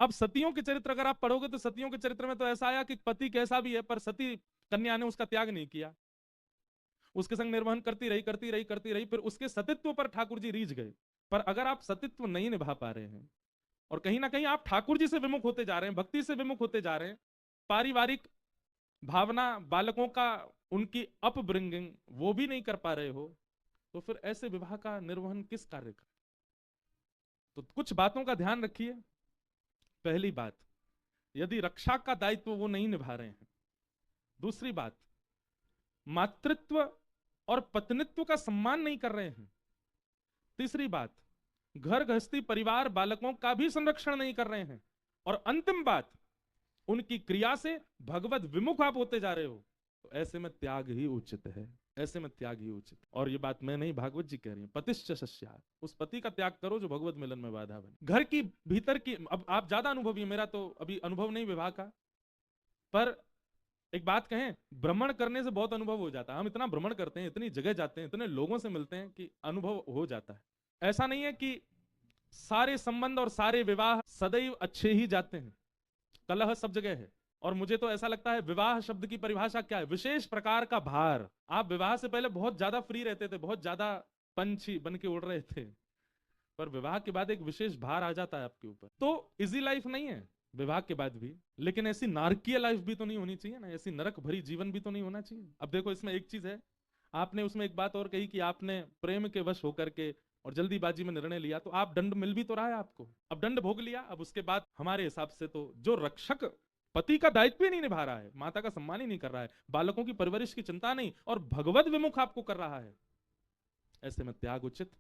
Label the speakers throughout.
Speaker 1: अब सतियों के चरित्र अगर आप पढ़ोगे तो सतियों के चरित्र में तो ऐसा आया कि पति कैसा भी है पर सती कन्या ने उसका त्याग नहीं किया, उसके संग निर्वहन करती रही, फिर उसके सतित्व पर ठाकुर जी रीझ गए। पर अगर आप सतित्व नहीं निभा पा रहे हैं और कहीं ना कहीं आप ठाकुर जी से विमुख होते जा रहे हैं, भक्ति से विमुख होते जा रहे हैं, पारिवारिक भावना बालकों का, उनकी अपब्रिंगिंग वो भी नहीं कर पा रहे हो, तो फिर ऐसे विवाह का निर्वहन किस कार्य का। तो कुछ बातों का ध्यान रखिए। पहली बात, यदि रक्षा का दायित्व वो नहीं निभा रहे हैं। दूसरी बात, मातृत्व और पत्नित्व का सम्मान नहीं कर रहे हैं। तीसरी बात, घर गृहस्थी परिवार बालकों का भी संरक्षण नहीं कर रहे हैं। और अंतिम बात, उनकी क्रिया से भगवत विमुख आप होते जा रहे हो, तो ऐसे में त्याग ही उचित है, ऐसे में त्याग ही उचित। और ये बात मैं नहीं, भागवत जी कह रही हैं, पतिश्च सस्यात्, उस पति का त्याग करो जो भगवत मिलन में बाधा बने। घर की भीतर की, अब आप ज्यादा अनुभवी, मेरा तो अभी अनुभव नहीं विवाह का, पर एक बात कहें, भ्रमण करने से बहुत अनुभव हो जाता है। हम इतना भ्रमण करते हैं, इतनी जगह जाते हैं, इतने लोगों से मिलते हैं कि अनुभव हो जाता है। ऐसा नहीं है कि सारे संबंध और सारे विवाह सदैव अच्छे ही जाते हैं, कलह सब जगह है। और मुझे तो ऐसा लगता है, विवाह शब्द की परिभाषा क्या है, विशेष प्रकार का भार। आप विवाह से पहले बहुत ज्यादा फ्री रहते थे, बहुत ज्यादा पंछी बन के उड़ रहे थे, पर विवाह के बाद एक विशेष भार आ जाता है आपके ऊपर। तो इजी लाइफ नहीं है विवाह के बाद भी, लेकिन ऐसी नारकीय लाइफ भी तो नहीं होनी चाहिए ना, ऐसी नरक भरी जीवन भी तो नहीं होना चाहिए। अब देखो, इसमें एक चीज है, आपने उसमें एक बात और कही कि आपने प्रेम के वश होकर के और जल्दीबाजी में निर्णय लिया, तो आप दंड मिल भी तो रहा है आपको, अब दंड भोग लिया। अब उसके बाद हमारे हिसाब से तो जो रक्षक पति का दायित्व ही नहीं निभा रहा है, माता का सम्मान ही नहीं कर रहा है, बालकों की परवरिश की चिंता नहीं, और भगवत विमुख आपको कर रहा है, ऐसे में त्याग उचित।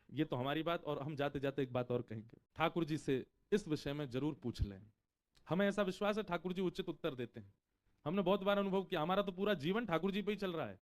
Speaker 1: ये तो हमारी बात। और हम जाते जाते एक बात और कहेंगे, ठाकुर जी से इस विषय में जरूर पूछ लें। हमें ऐसा विश्वास है ठाकुर जी उचित उत्तर देते हैं। हमने बहुत बार अनुभव किया, हमारा तो पूरा जीवन ठाकुर जी पे ही चल रहा है।